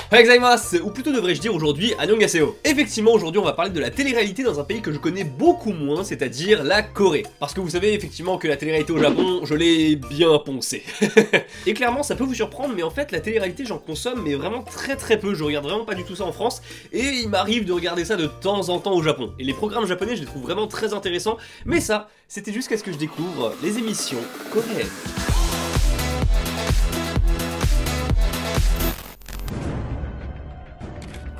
Gozaimasu, ou plutôt devrais-je dire aujourd'hui Annyeonghaseyo. Effectivement, aujourd'hui on va parler de la télé-réalité dans un pays que je connais beaucoup moins, c'est-à-dire la Corée. Parce que vous savez effectivement que la télé-réalité au Japon, je l'ai bien poncée. Et clairement ça peut vous surprendre, mais en fait la télé-réalité j'en consomme mais vraiment très peu, je regarde vraiment pas du tout ça en France, et il m'arrive de regarder ça de temps en temps au Japon. Et les programmes japonais je les trouve vraiment très intéressants, mais ça, c'était jusqu'à ce que je découvre les émissions coréennes.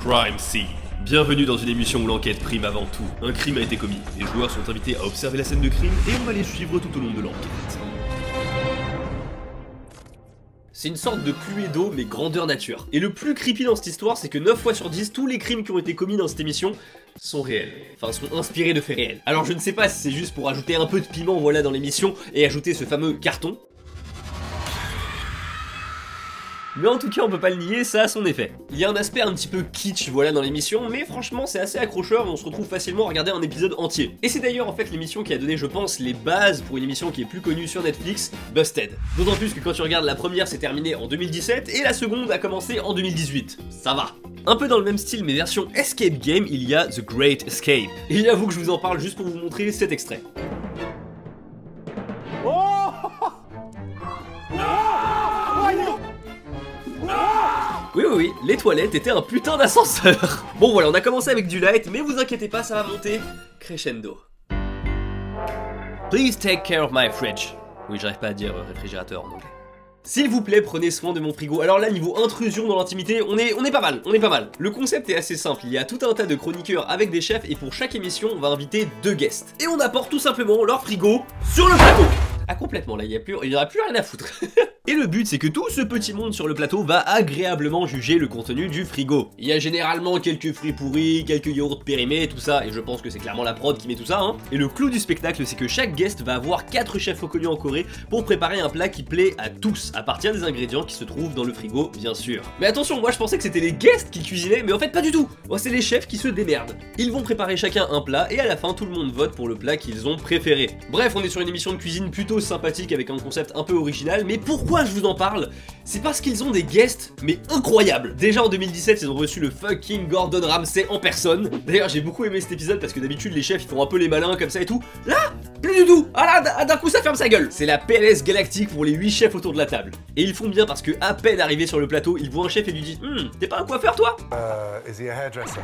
Crime Scene. Bienvenue dans une émission où l'enquête prime avant tout. Un crime a été commis, les joueurs sont invités à observer la scène de crime et on va les suivre tout au long de l'enquête. C'est une sorte de Cluedo mais grandeur nature. Et le plus creepy dans cette histoire, c'est que 9 fois sur 10, tous les crimes qui ont été commis dans cette émission sont réels. Enfin, sont inspirés de faits réels. Alors je ne sais pas si c'est juste pour ajouter un peu de piment voilà dans l'émission et ajouter ce fameux carton. Mais en tout cas on peut pas le nier, ça a son effet. Il y a un aspect un petit peu kitsch voilà dans l'émission, mais franchement c'est assez accrocheur et on se retrouve facilement à regarder un épisode entier. Et c'est d'ailleurs en fait l'émission qui a donné je pense les bases pour une émission qui est plus connue sur Netflix, Busted. D'autant plus que quand tu regardes la première c'est terminé en 2017 et la seconde a commencé en 2018. Ça va. Un peu dans le même style mais version Escape Game, il y a The Great Escape. Et j'avoue que je vous en parle juste pour vous montrer cet extrait. Oui, les toilettes étaient un putain d'ascenseur. Bon voilà, on a commencé avec du light, mais vous inquiétez pas, ça va monter crescendo. Please take care of my fridge. Oui, j'arrive pas à dire réfrigérateur en anglais. S'il vous plaît, prenez soin de mon frigo. Alors là, niveau intrusion dans l'intimité, on est pas mal, Le concept est assez simple, il y a tout un tas de chroniqueurs avec des chefs et pour chaque émission, on va inviter 2 guests. Et on apporte tout simplement leur frigo sur le plateau. Ah complètement, là il n'y aura plus rien à foutre. Et le but c'est que tout ce petit monde sur le plateau va agréablement juger le contenu du frigo. Il y a généralement quelques fruits pourris, quelques yaourts périmés, tout ça, et je pense que c'est clairement la prod qui met tout ça, hein. Et le clou du spectacle c'est que chaque guest va avoir 4 chefs reconnus en Corée pour préparer un plat qui plaît à tous, à partir des ingrédients qui se trouvent dans le frigo bien sûr. Mais attention, moi je pensais que c'était les guests qui cuisinaient, mais en fait pas du tout. Moi c'est les chefs qui se démerdent. Ils vont préparer chacun un plat et à la fin tout le monde vote pour le plat qu'ils ont préféré. Bref, on est sur une émission de cuisine plutôt sympathique avec un concept un peu original, mais pourquoi je vous en parle? C'est parce qu'ils ont des guests, mais incroyables. Déjà en 2017, ils ont reçu le fucking Gordon Ramsay en personne. D'ailleurs, j'ai beaucoup aimé cet épisode parce que d'habitude, les chefs, ils font un peu les malins comme ça et tout. Là, plus du tout. Ah là, d'un coup, ça ferme sa gueule. C'est la PLS galactique pour les 8 chefs autour de la table. Et ils font bien parce que à peine arrivé sur le plateau, ils voient un chef et lui disent t'es pas un coiffeur, toi? Is he a hairdresser?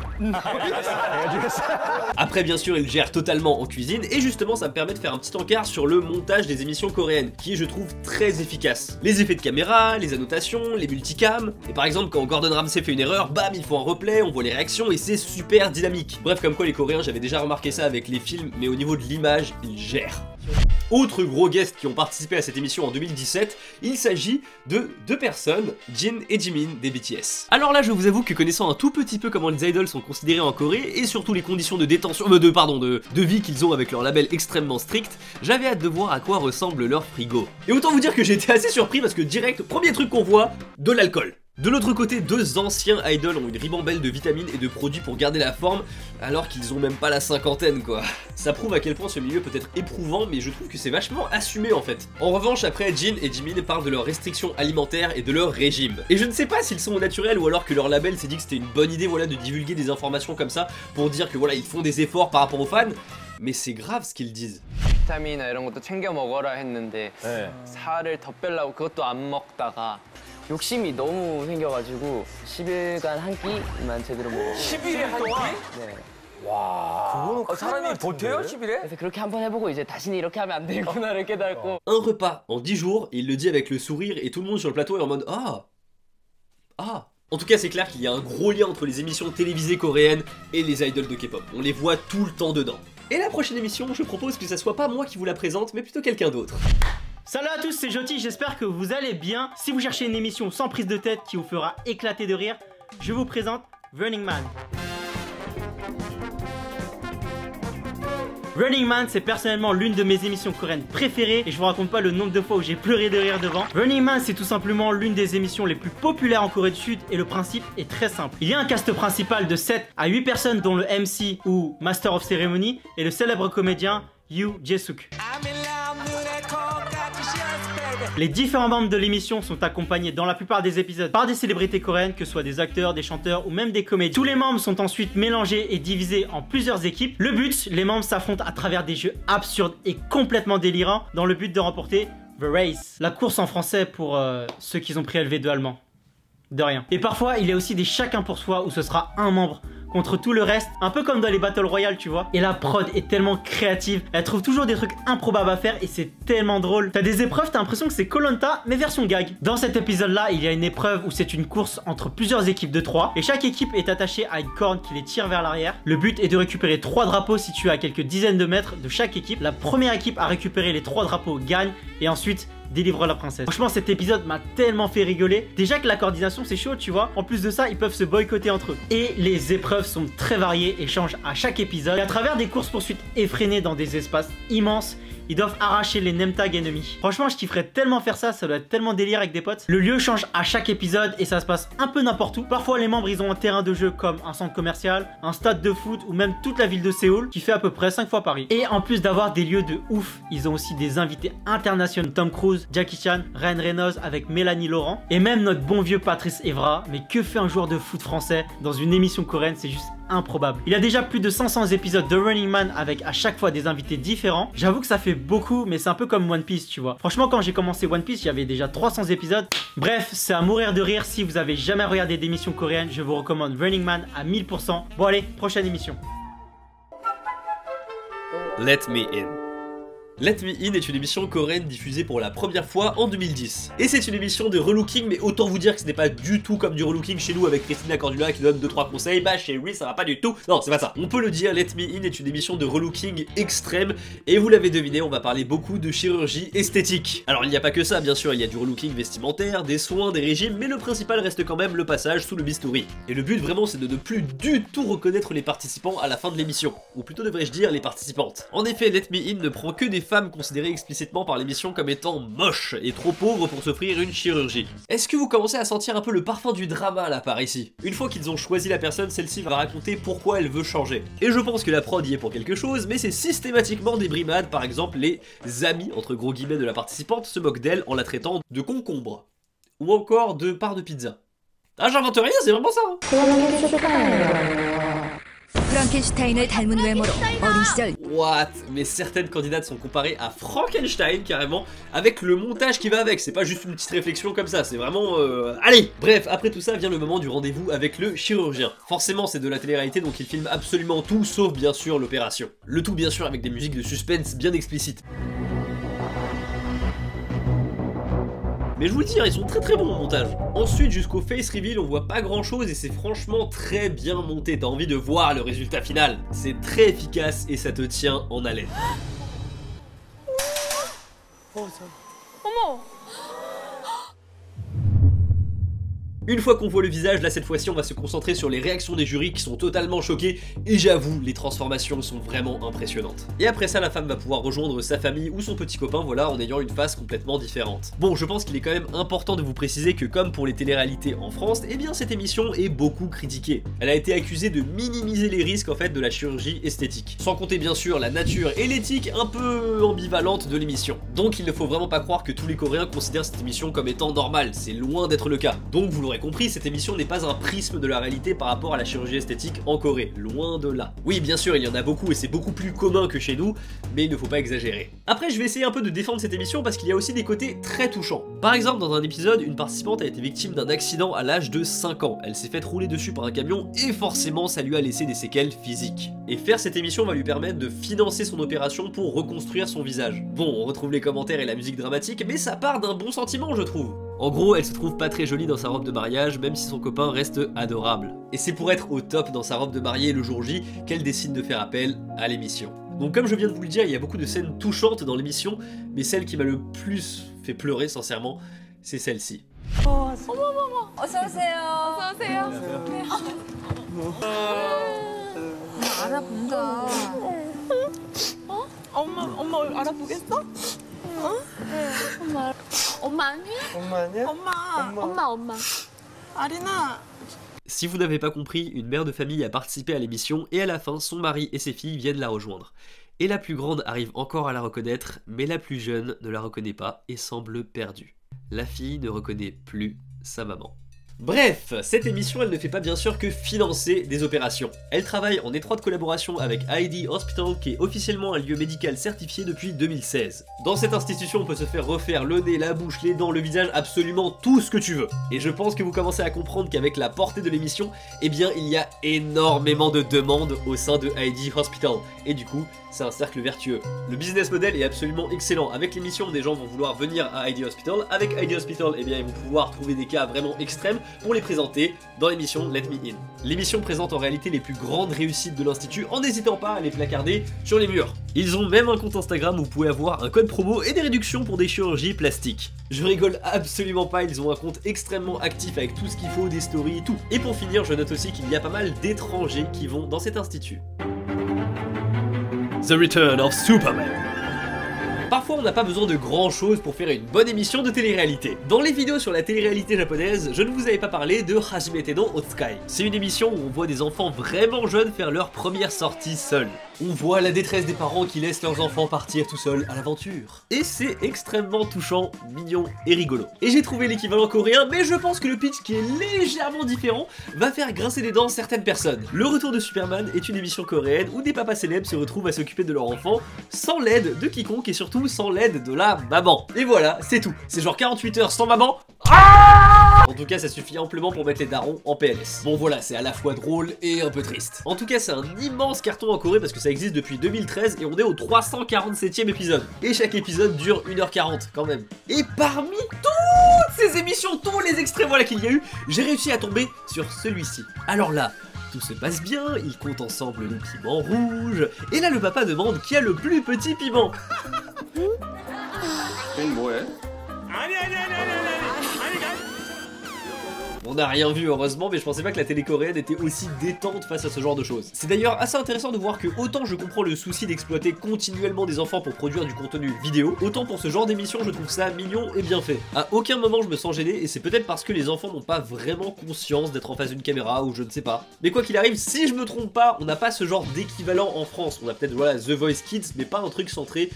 Après, bien sûr, ils gèrent totalement en cuisine et justement, ça me permet de faire un petit encart sur le montage des émissions coréennes, qui est, je trouve, très efficace. Les effets de caméra, les annotations, les multicams, et par exemple quand Gordon Ramsay fait une erreur, bam, il faut un replay, on voit les réactions et c'est super dynamique. Bref, comme quoi les Coréens, j'avais déjà remarqué ça avec les films, mais au niveau de l'image, ils gèrent. Autres gros guests qui ont participé à cette émission en 2017, il s'agit de 2 personnes, Jin et Jimin des BTS. Alors là je vous avoue que connaissant un tout petit peu comment les idols sont considérés en Corée et surtout les conditions de détention, de vie qu'ils ont avec leur label extrêmement strict, j'avais hâte de voir à quoi ressemble leur frigo. Et autant vous dire que j'ai été assez surpris parce que direct, premier truc qu'on voit, de l'alcool. De l'autre côté, 2 anciens idols ont une ribambelle de vitamines et de produits pour garder la forme, alors qu'ils ont même pas la cinquantaine quoi. Ça prouve à quel point ce milieu peut être éprouvant, mais je trouve que c'est vachement assumé en fait. En revanche, après, Jin et Jimin parlent de leurs restrictions alimentaires et de leur régime. Et je ne sais pas s'ils sont au naturel ou alors que leur label s'est dit que c'était une bonne idée voilà, de divulguer des informations comme ça pour dire que voilà, ils font des efforts par rapport aux fans. Mais c'est grave ce qu'ils disent. 비타민이나 이런 것도 챙겨 먹어라 했는데 살을 더 빼려고 그것도 안 먹다가 욕심이 너무 생겨가지고 10일간 한 끼만 제대로 먹어. 10일 동안? 네. 와, 그거는 사람이 버텨요, 10일에? 그래서 그렇게 한번 해보고 이제 다시는 이렇게 하면 안 되겠구나를 깨닫고. Un repas en 10 jours, et il le dit avec le sourire et tout le monde sur le plateau est en mode ah. En tout cas, c'est clair qu'il y a un gros lien entre les émissions télévisées coréennes et les idols de K-pop. On les voit tout le temps dedans. Et la prochaine émission, je propose que ça soit pas moi qui vous la présente, mais plutôt quelqu'un d'autre. Salut à tous, c'est Joti, j'espère que vous allez bien. Si vous cherchez une émission sans prise de tête qui vous fera éclater de rire, je vous présente Running Man. Running Man, c'est personnellement l'une de mes émissions coréennes préférées et je vous raconte pas le nombre de fois où j'ai pleuré de rire devant. Running Man, c'est tout simplement l'une des émissions les plus populaires en Corée du Sud et le principe est très simple. Il y a un cast principal de 7 à 8 personnes dont le MC ou Master of Ceremony et le célèbre comédien Yoo Jae-suk. Les différents membres de l'émission sont accompagnés dans la plupart des épisodes par des célébrités coréennes, que ce soit des acteurs, des chanteurs ou même des comédiens. Tous les membres sont ensuite mélangés et divisés en plusieurs équipes. Le but, les membres s'affrontent à travers des jeux absurdes et complètement délirants dans le but de remporter The Race, la course en français pour ceux qui ont pris LV2 allemand. De rien. Et parfois, il y a aussi des chacun pour soi où ce sera un membre contre tout le reste, un peu comme dans les Battle Royale, tu vois. Et la prod est tellement créative, elle trouve toujours des trucs improbables à faire et c'est tellement drôle. T'as des épreuves, t'as l'impression que c'est Koh-Lanta, mais version gag. Dans cet épisode-là, il y a une épreuve où c'est une course entre plusieurs équipes de 3 et chaque équipe est attachée à une corne qui les tire vers l'arrière. Le but est de récupérer 3 drapeaux situés à quelques dizaines de mètres de chaque équipe. La première équipe à récupérer les 3 drapeaux gagne et ensuite délivre la princesse. Franchement, cet épisode m'a tellement fait rigoler. Déjà que la coordination c'est chaud, tu vois. En plus de ça, ils peuvent se boycotter entre eux. Et les épreuves sont très variées et changent à chaque épisode. Et à travers des courses-poursuites effrénées dans des espaces immenses, ils doivent arracher les name tags ennemis. Franchement, je kifferais tellement faire ça, ça doit être tellement délire avec des potes. Le lieu change à chaque épisode et ça se passe un peu n'importe où. Parfois, les membres, ils ont un terrain de jeu comme un centre commercial, un stade de foot ou même toute la ville de Séoul qui fait à peu près 5 fois Paris. Et en plus d'avoir des lieux de ouf, ils ont aussi des invités internationaux. Tom Cruise, Jackie Chan, Ryan Reynolds avec Mélanie Laurent et même notre bon vieux Patrice Evra. Mais que fait un joueur de foot français dans une émission coréenne? C'est juste improbable. Il y a déjà plus de 500 épisodes de Running Man avec à chaque fois des invités différents. J'avoue que ça fait beaucoup, mais c'est un peu comme One Piece, tu vois. Franchement, quand j'ai commencé One Piece, il y avait déjà 300 épisodes. Bref, c'est à mourir de rire. Si vous avez jamais regardé d'émissions coréennes, je vous recommande Running Man à 1000%. Bon allez, prochaine émission. Let Me In. Let Me In est une émission coréenne diffusée pour la première fois en 2010. Et c'est une émission de relooking, mais autant vous dire que ce n'est pas du tout comme du relooking chez nous avec Christina Cordula qui donne 2-3 conseils. Bah chérie, ça va pas du tout. Non, c'est pas ça. On peut le dire, Let Me In est une émission de relooking extrême. Et vous l'avez deviné, on va parler beaucoup de chirurgie esthétique. Alors il n'y a pas que ça, bien sûr, il y a du relooking vestimentaire, des soins, des régimes, mais le principal reste quand même le passage sous le bistouri. Et le but vraiment c'est de ne plus du tout reconnaître les participants à la fin de l'émission. Ou plutôt devrais-je dire les participantes. En effet, Let Me In ne prend que des femmes considérées explicitement par l'émission comme étant moches et trop pauvres pour s'offrir une chirurgie. Est-ce que vous commencez à sentir un peu le parfum du drama là par ici? Une fois qu'ils ont choisi la personne, celle-ci va raconter pourquoi elle veut changer. Et je pense que la prod y est pour quelque chose, mais c'est systématiquement des brimades. Par exemple, les amis entre gros guillemets de la participante se moquent d'elle en la traitant de concombre. Ou encore de part de pizza. Ah, j'invente rien, c'est vraiment ça 프랑켄슈타인을 닮은 외모로 어린 시절 What? Mais certaines candidates sont comparées à Frankenstein carrément, avec le montage qui va avec. C'est pas juste une petite réflexion comme ça, c'est vraiment... Allez! Bref, après tout ça vient le moment du rendez-vous avec le chirurgien. Forcément c'est de la télé-réalité donc il filme absolument tout sauf bien sûr l'opération. Le tout bien sûr avec des musiques de suspense bien explicites. Mais je vous le dis, ils sont très bons au montage. Ensuite, jusqu'au face reveal, on voit pas grand chose et c'est franchement très bien monté. T'as envie de voir le résultat final. C'est très efficace et ça te tient en haleine. Une fois qu'on voit le visage, là cette fois-ci on va se concentrer sur les réactions des jurys qui sont totalement choqués et j'avoue, les transformations sont vraiment impressionnantes. Et après ça, la femme va pouvoir rejoindre sa famille ou son petit copain, voilà, en ayant une face complètement différente. Bon, je pense qu'il est quand même important de vous préciser que comme pour les téléréalités en France, eh bien cette émission est beaucoup critiquée. Elle a été accusée de minimiser les risques en fait de la chirurgie esthétique. Sans compter bien sûr la nature et l'éthique un peu ambivalente de l'émission. Donc il ne faut vraiment pas croire que tous les Coréens considèrent cette émission comme étant normale, c'est loin d'être le cas. Donc vous l'aurez compris, cette émission n'est pas un prisme de la réalité par rapport à la chirurgie esthétique en Corée, loin de là. Oui, bien sûr, il y en a beaucoup et c'est beaucoup plus commun que chez nous, mais il ne faut pas exagérer. Après, je vais essayer un peu de défendre cette émission parce qu'il y a aussi des côtés très touchants. Par exemple, dans un épisode, une participante a été victime d'un accident à l'âge de 5 ans. Elle s'est fait rouler dessus par un camion et forcément, ça lui a laissé des séquelles physiques. Et faire cette émission va lui permettre de financer son opération pour reconstruire son visage. Bon, on retrouve les commentaires et la musique dramatique, mais ça part d'un bon sentiment, je trouve. En gros, elle se trouve pas très jolie dans sa robe de mariage, même si son copain reste adorable. Et c'est pour être au top dans sa robe de mariée le jour J qu'elle décide de faire appel à l'émission. Donc comme je viens de vous le dire, il y a beaucoup de scènes touchantes dans l'émission, mais celle qui m'a le plus fait pleurer sincèrement, c'est celle-ci. 알아본다. 엄마 알아보겠어? 엄마 아니야? 엄마. 아리나. Si vous n'avez pas compris, une mère de famille a participé à l'émission et à la fin, son mari et ses filles viennent la rejoindre. Et la plus grande arrive encore à la reconnaître, mais la plus jeune ne la reconnaît pas et semble perdue. La fille ne reconnaît plus sa maman. Bref, cette émission elle ne fait pas bien sûr que financer des opérations. Elle travaille en étroite collaboration avec ID Hospital qui est officiellement un lieu médical certifié depuis 2016. Dans cette institution on peut se faire refaire le nez, la bouche, les dents, le visage, absolument tout ce que tu veux. Et je pense que vous commencez à comprendre qu'avec la portée de l'émission, eh bien il y a énormément de demandes au sein de ID Hospital. Et du coup, c'est un cercle vertueux. Le business model est absolument excellent. Avec l'émission, des gens vont vouloir venir à ID Hospital. Avec ID Hospital, eh bien ils vont pouvoir trouver des cas vraiment extrêmes pour les présenter dans l'émission Let Me In. L'émission présente en réalité les plus grandes réussites de l'institut en n'hésitant pas à les placarder sur les murs. Ils ont même un compte Instagram où vous pouvez avoir un code promo et des réductions pour des chirurgies plastiques. Je rigole absolument pas, ils ont un compte extrêmement actif avec tout ce qu'il faut, des stories et tout. Et pour finir, je note aussi qu'il y a pas mal d'étrangers qui vont dans cet institut. The Return of Superman. Parfois on n'a pas besoin de grand chose pour faire une bonne émission de télé-réalité. Dans les vidéos sur la télé-réalité japonaise, je ne vous avais pas parlé de Hajimete no Otsukai. C'est une émission où on voit des enfants vraiment jeunes faire leur première sortie seuls. On voit la détresse des parents qui laissent leurs enfants partir tout seuls à l'aventure. Et c'est extrêmement touchant, mignon et rigolo. Et j'ai trouvé l'équivalent coréen, mais je pense que le pitch qui est légèrement différent va faire grincer des dents certaines personnes. Le Retour de Superman est une émission coréenne où des papas célèbres se retrouvent à s'occuper de leur enfant sans l'aide de quiconque et surtout sans l'aide de la maman. Et voilà, c'est tout. C'est genre 48 heures sans maman. En tout cas ça suffit amplement pour mettre les darons en PLS. Bon voilà, c'est à la fois drôle et un peu triste. En tout cas c'est un immense carton en Corée parce que ça existe depuis 2013 et on est au 347e épisode. Et chaque épisode dure 1h40 quand même. Et parmi toutes ces émissions, tous les extraits voilà qu'il y a eu, j'ai réussi à tomber sur celui-ci. Alors là, tout se passe bien, ils comptent ensemble le piment rouge. Et là le papa demande qui a le plus petit piment. On n'a rien vu heureusement, mais je pensais pas que la télé coréenne était aussi détente face à ce genre de choses. C'est d'ailleurs assez intéressant de voir que autant je comprends le souci d'exploiter continuellement des enfants pour produire du contenu vidéo, autant pour ce genre d'émission je trouve ça mignon et bien fait. À aucun moment je me sens gêné et c'est peut-être parce que les enfants n'ont pas vraiment conscience d'être en face d'une caméra ou je ne sais pas. Mais quoi qu'il arrive, si je me trompe pas, on n'a pas ce genre d'équivalent en France. On a peut-être voilà The Voice Kids, mais pas un truc centré...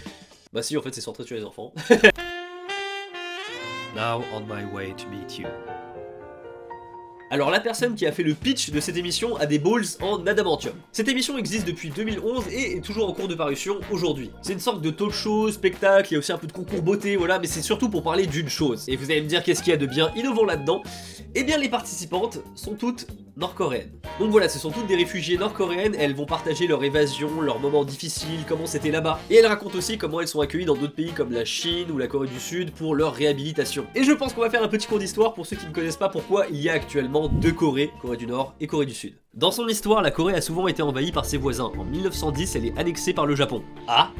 Bah si en fait c'est centré sur les enfants. Now on my way to meet you. Alors la personne qui a fait le pitch de cette émission a des balls en adamantium. Cette émission existe depuis 2011 et est toujours en cours de parution aujourd'hui. C'est une sorte de talk show, spectacle, il y a aussi un peu de concours beauté, voilà, mais c'est surtout pour parler d'une chose. Et vous allez me dire qu'est-ce qu'il y a de bien innovant là-dedans? Eh bien les participantes sont toutes nord-coréennes. Donc voilà, ce sont toutes des réfugiées nord-coréennes, elles vont partager leur évasion, leurs moments difficiles, comment c'était là-bas. Et elles racontent aussi comment elles sont accueillies dans d'autres pays comme la Chine ou la Corée du Sud pour leur réhabilitation. Et je pense qu'on va faire un petit cours d'histoire pour ceux qui ne connaissent pas pourquoi il y a actuellement deux Corées, Corée du Nord et Corée du Sud. Dans son histoire, la Corée a souvent été envahie par ses voisins. En 1910, elle est annexée par le Japon. Ah!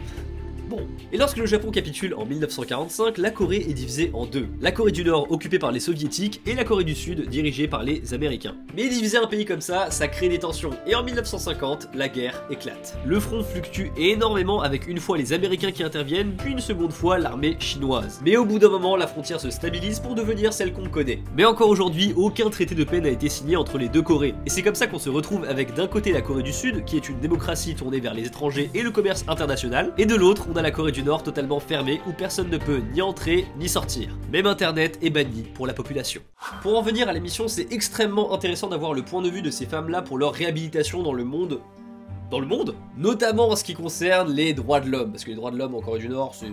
Bon. Et lorsque le Japon capitule en 1945, la Corée est divisée en deux. La Corée du Nord occupée par les Soviétiques et la Corée du Sud dirigée par les Américains. Mais diviser un pays comme ça crée des tensions. Et en 1950, la guerre éclate. Le front fluctue énormément avec une fois les Américains qui interviennent, puis une seconde fois l'armée chinoise. Mais au bout d'un moment, la frontière se stabilise pour devenir celle qu'on connaît. Mais encore aujourd'hui, aucun traité de paix n'a été signé entre les deux Corées. Et c'est comme ça qu'on se retrouve avec d'un côté la Corée du Sud, qui est une démocratie tournée vers les étrangers et le commerce international, et de l'autre, on a la Corée du Nord totalement fermée où personne ne peut ni entrer ni sortir. Même internet est banni pour la population. Pour en venir à l'émission, c'est extrêmement intéressant d'avoir le point de vue de ces femmes-là pour leur réhabilitation dans le monde. Dans le monde ? Notamment en ce qui concerne les droits de l'homme, parce que les droits de l'homme en Corée du Nord, c'est...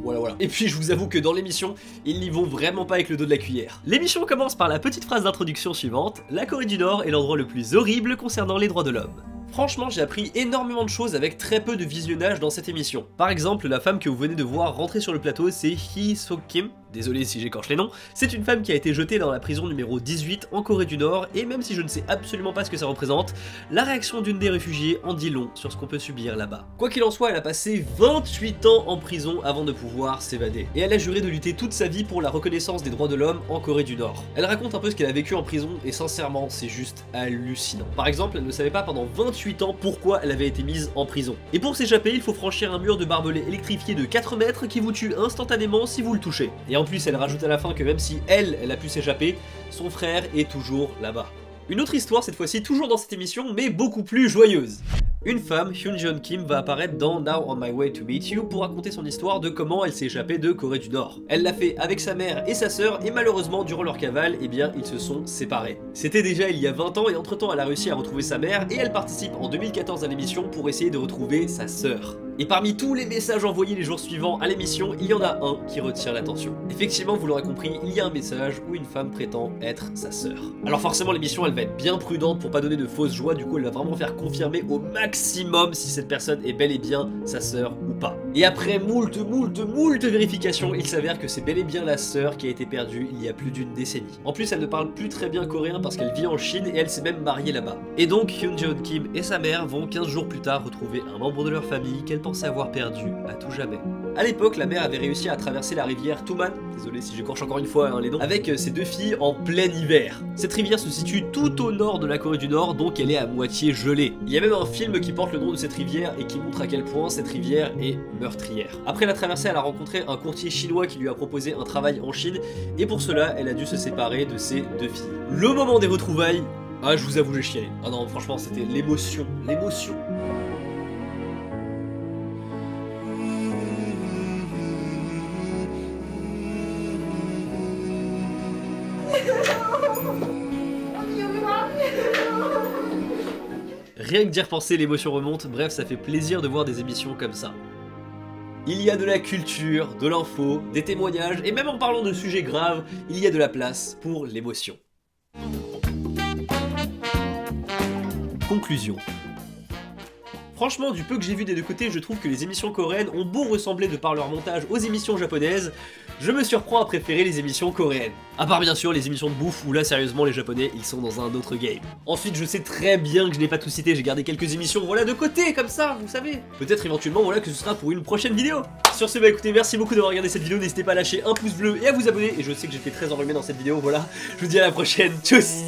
Voilà. Et puis je vous avoue que dans l'émission, ils n'y vont vraiment pas avec le dos de la cuillère. L'émission commence par la petite phrase d'introduction suivante: la Corée du Nord est l'endroit le plus horrible concernant les droits de l'homme. Franchement, j'ai appris énormément de choses avec très peu de visionnage dans cette émission. Par exemple, la femme que vous venez de voir rentrer sur le plateau, c'est Hee So-kim. Désolé si j'écorche les noms. C'est une femme qui a été jetée dans la prison numéro 18 en Corée du Nord, et même si je ne sais absolument pas ce que ça représente, la réaction d'une des réfugiées en dit long sur ce qu'on peut subir là-bas. Quoi qu'il en soit, elle a passé 28 ans en prison avant de pouvoir s'évader. Et elle a juré de lutter toute sa vie pour la reconnaissance des droits de l'homme en Corée du Nord. Elle raconte un peu ce qu'elle a vécu en prison, et sincèrement, c'est juste hallucinant. Par exemple, elle ne savait pas pendant 28 ans pourquoi elle avait été mise en prison. Et pour s'échapper, il faut franchir un mur de barbelés électrifié de 4 mètres qui vous tue instantanément si vous le touchez. Et en plus, elle rajoute à la fin que même si elle a pu s'échapper, son frère est toujours là-bas. Une autre histoire, cette fois-ci toujours dans cette émission, mais beaucoup plus joyeuse. Une femme, Hyun Jeon Kim, va apparaître dans Now on My Way to Meet You pour raconter son histoire de comment elle s'est échappée de Corée du Nord. Elle l'a fait avec sa mère et sa sœur et malheureusement durant leur cavale, eh bien ils se sont séparés. C'était déjà il y a 20 ans et entre temps elle a réussi à retrouver sa mère et elle participe en 2014 à l'émission pour essayer de retrouver sa sœur. Et parmi tous les messages envoyés les jours suivants à l'émission, il y en a un qui retient l'attention. Effectivement, vous l'aurez compris, il y a un message où une femme prétend être sa sœur. Alors forcément l'émission elle va être bien prudente pour pas donner de fausses joies, du coup elle va vraiment faire confirmer au maximum si cette personne est bel et bien sa sœur ou pas. Et après moult vérifications, il s'avère que c'est bel et bien la sœur qui a été perdue il y a plus d'une décennie. En plus elle ne parle plus très bien coréen parce qu'elle vit en Chine et elle s'est même mariée là-bas. Et donc Hyun Jeon Kim et sa mère vont 15 jours plus tard retrouver un membre de leur famille qu'elle pensait avoir perdu à tout jamais. A l'époque, la mère avait réussi à traverser la rivière Tuman, désolé si j'écorche encore une fois les noms, avec ses deux filles en plein hiver. Cette rivière se situe tout au nord de la Corée du Nord, donc elle est à moitié gelée. Il y a même un film qui porte le nom de cette rivière et qui montre à quel point cette rivière est meurtrière. Après la traversée, elle a rencontré un courtier chinois qui lui a proposé un travail en Chine, et pour cela, elle a dû se séparer de ses deux filles. Le moment des retrouvailles, ah je vous avoue j'ai chialé. Ah non franchement c'était l'émotion, l'émotion. Rien que d'y repenser, l'émotion remonte, bref, ça fait plaisir de voir des émissions comme ça. Il y a de la culture, de l'info, des témoignages, et même en parlant de sujets graves, il y a de la place pour l'émotion. Conclusion. Franchement, du peu que j'ai vu des deux côtés, je trouve que les émissions coréennes ont beau ressembler de par leur montage aux émissions japonaises, je me surprends à préférer les émissions coréennes. À part bien sûr les émissions de bouffe où là sérieusement les japonais ils sont dans un autre game. Ensuite je sais très bien que je n'ai pas tout cité, j'ai gardé quelques émissions voilà de côté comme ça, vous savez. Peut-être éventuellement voilà que ce sera pour une prochaine vidéo. Sur ce bah écoutez merci beaucoup d'avoir regardé cette vidéo, n'hésitez pas à lâcher un pouce bleu et à vous abonner. Et je sais que j'étais très enrhumé dans cette vidéo, voilà. Je vous dis à la prochaine, tchuss.